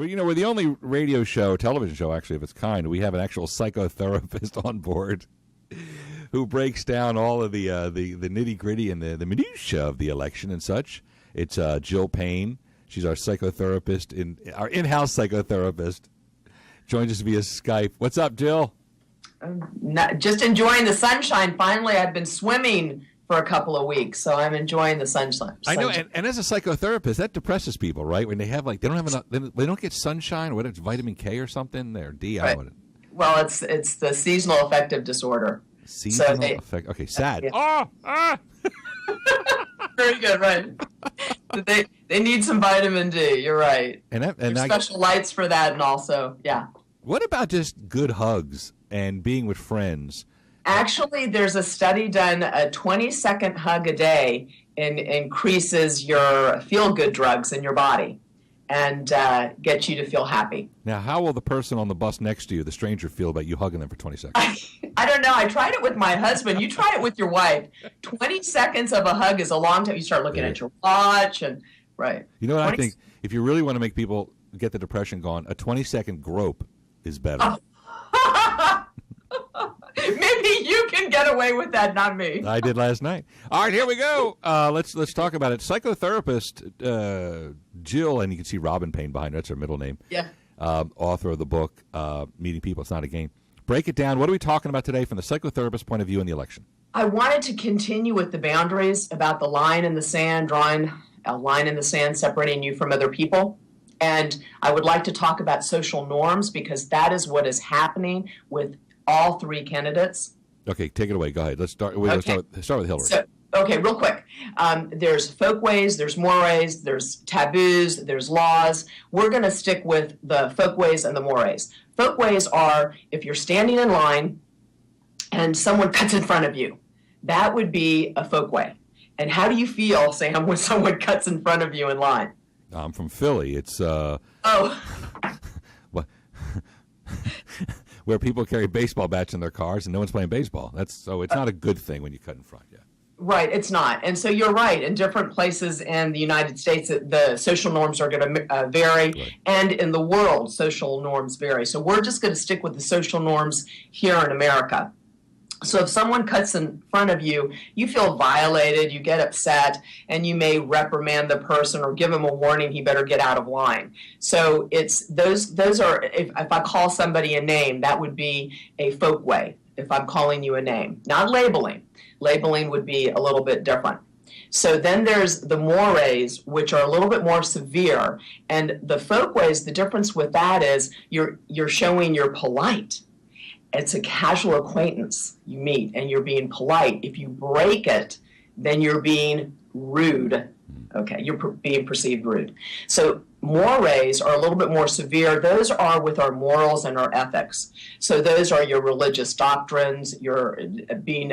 We're the only radio show, television show, actually, of its kind. We have an actual psychotherapist on board who breaks down all of the nitty-gritty and the minutiae of the election and such. It's Jill Payne. She's our psychotherapist, our in-house psychotherapist. Joins us via Skype. What's up, Jill? Just enjoying the sunshine. Finally, I've been swimming for a couple of weeks, so I'm enjoying the sunshine. I know, and as a psychotherapist, that depresses people, right? When they have they don't have enough, they don't get sunshine, or whether it's vitamin K or something, or D. Right. Well, it's the seasonal affective disorder. Seasonal affect. Okay, sad. Yeah. Very good, right? They need some vitamin D. You're right. And there's special lights for that, and also, yeah. What about just good hugs and being with friends? Actually, there's a study done, a 20-second hug a day increases your feel-good drugs in your body and gets you to feel happy. Now, how will the person on the bus next to you, the stranger, feel about you hugging them for 20 seconds? I don't know. I tried it with my husband. You try it with your wife. 20 seconds of a hug is a long time. You start looking at your watch and, right. You know what I think? If you really want to make people get the depression gone, a 20-second grope is better. Maybe you can get away with that, not me. I did last night. All right, here we go. Let's talk about it. Psychotherapist Jill, and you can see Robin Payne behind her. That's her middle name. Yeah. Author of the book, Meeting People, It's Not a Game. Break it down. What are we talking about today from the psychotherapist point of view in the election? I wanted to continue with the boundaries about the line in the sand, drawing a line in the sand separating you from other people. And I would like to talk about social norms because that is what is happening with all three candidates. Okay, take it away. Go ahead. Let's start with Hillary. So, okay, real quick. There's folkways, there's mores, there's taboos, there's laws. We're going to stick with the folkways and the mores. Folkways are if you're standing in line and someone cuts in front of you. That would be a folkway. And how do you feel, Sam, when someone cuts in front of you in line? I'm from Philly. It's where people carry baseball bats in their cars and no one's playing baseball. It's not a good thing when you cut in front. Yeah. Right, it's not. And so you're right. In different places in the United States, the social norms are going to vary. Right. And in the world, social norms vary. So we're just going to stick with the social norms here in America. So if someone cuts in front of you, you feel violated, you get upset, and you may reprimand the person or give him a warning, he better get out of line. So it's those are, if I call somebody a name, that would be a folkway, if I'm calling you a name. Not labeling. Labeling would be a little bit different. So then there's the mores, which are a little bit more severe. And the folkways, the difference with that is you're showing you're polite. It's a casual acquaintance you meet, and you're being polite. If you break it, then you're being rude. Okay, you're being perceived rude. So mores are a little bit more severe. Those are with our morals and our ethics. So those are your religious doctrines, your being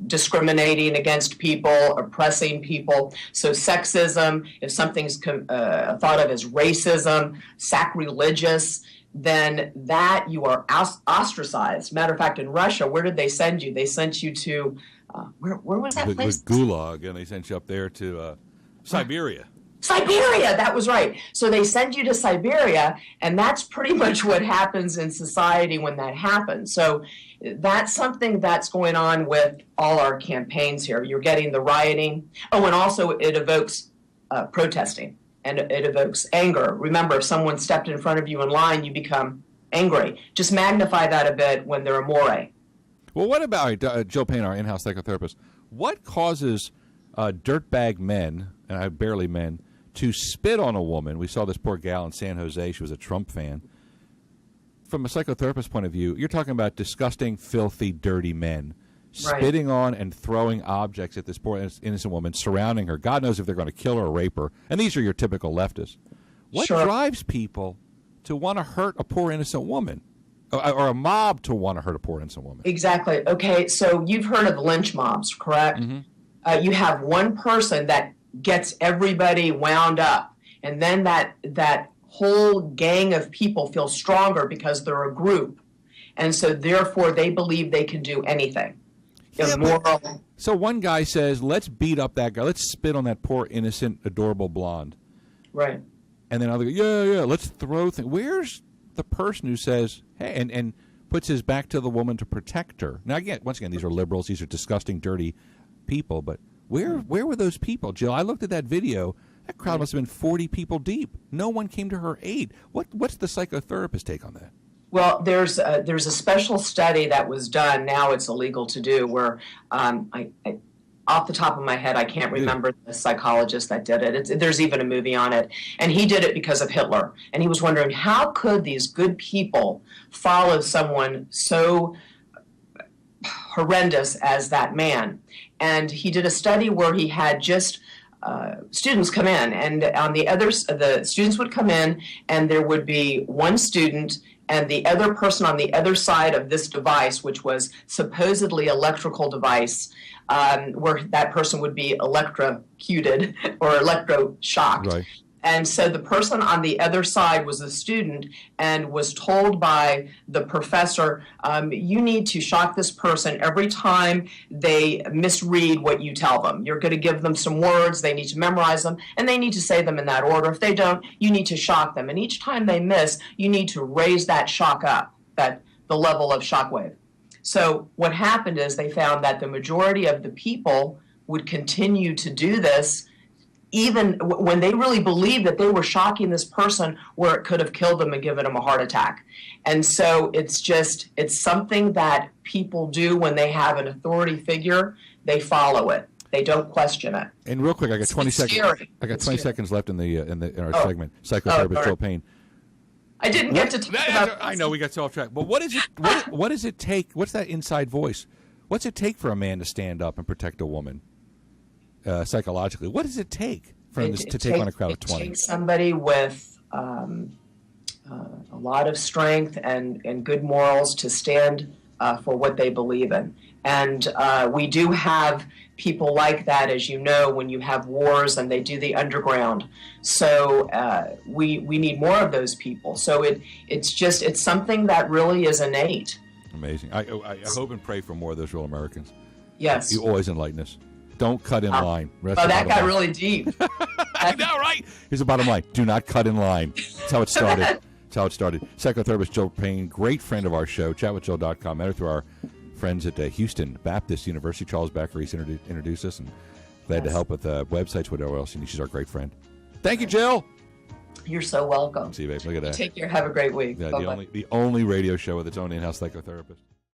discriminating against people, oppressing people. So sexism, if something's thought of as racism, sacrilegious, then that you are ostracized. Matter of fact, in Russia, where did they send you? They sent you to, where was that place? It was Gulag, and they sent you up there to Siberia. Siberia, that was right. So they send you to Siberia, and that's pretty much what happens in society when that happens. So that's something that's going on with all our campaigns here. You're getting the rioting. Oh, and also it evokes protesting. And it evokes anger. Remember, if someone stepped in front of you in line, you become angry. Just magnify that a bit when they're a more. Well, what about Jill Payne, our in-house psychotherapist? What causes dirtbag men, and I barely men, to spit on a woman? We saw this poor gal in San Jose. She was a Trump fan. From a psychotherapist point of view, you're talking about disgusting, filthy, dirty men. Spitting on and throwing objects at this poor innocent woman, surrounding her. God knows if they're going to kill her or rape her. And these are your typical leftists. What drives people to want to hurt a poor innocent woman? Or a mob to want to hurt a poor innocent woman? Exactly. Okay, so you've heard of lynch mobs, correct? Mm-hmm. You have one person that gets everybody wound up. And then that whole gang of people feel stronger because they're a group. And so therefore they believe they can do anything. So one guy says, let's beat up that guy. Let's spit on that poor, innocent, adorable blonde. Right. And then I'll go, yeah, let's throw things. Where's the person who says, hey, and puts his back to the woman to protect her? Now, once again, these are liberals. These are disgusting, dirty people. But where were those people, Jill? I looked at that video. That crowd must have been 40 people deep. No one came to her aid. What's the psychotherapist take on that? Well, there's a special study that was done. Now it's illegal to do, where I off the top of my head, I can't remember the psychologist that did it. There's even a movie on it. And he did it because of Hitler. And he was wondering, how could these good people follow someone so horrendous as that man? And he did a study where he had just students come in, and on the students would come in, and there would be one student and the other person on the other side of this device, which was supposedly electrical device, where that person would be electrocuted or electroshocked. Right. And so the person on the other side was a student and was told by the professor, you need to shock this person every time they misread what you tell them. You're going to give them some words, they need to memorize them, and they need to say them in that order. If they don't, you need to shock them. And each time they miss, you need to raise that shock up, the level of shock wave. So what happened is they found that the majority of the people would continue to do this even when they really believed that they were shocking this person where it could have killed them and given them a heart attack. And so it's something that people do when they have an authority figure. They follow it. They don't question it. And real quick, I got 20 seconds. Scary. I got 20 seconds left in our segment. Psychotherapist Jill Payne. I didn't get to talk about. I know we got so off track. But what is it? What does it take? What's that inside voice? What's it take for a man to stand up and protect a woman? Psychologically, what does it take for him to take on a crowd of 20? It takes somebody with a lot of strength and good morals to stand for what they believe in. And we do have people like that, as you know, when you have wars and they do the underground. So we need more of those people. So it's something that really is innate. Amazing. I hope and pray for more of those real Americans. Yes. You always enlighten us. Don't cut in line. That got really deep. I know, right? Here's the bottom line. Do not cut in line. That's how it started. That's how it started. Psychotherapist Jill Payne, great friend of our show, chatwithjill.com. Met her through our friends at Houston Baptist University. Charles Baccaris introduced us, and glad to help with websites, whatever else. And she's our great friend. Thank you, Jill. You're so welcome. See you, babe. Look at that. Take care. Have a great week. Yeah, the only radio show with its own in-house psychotherapist.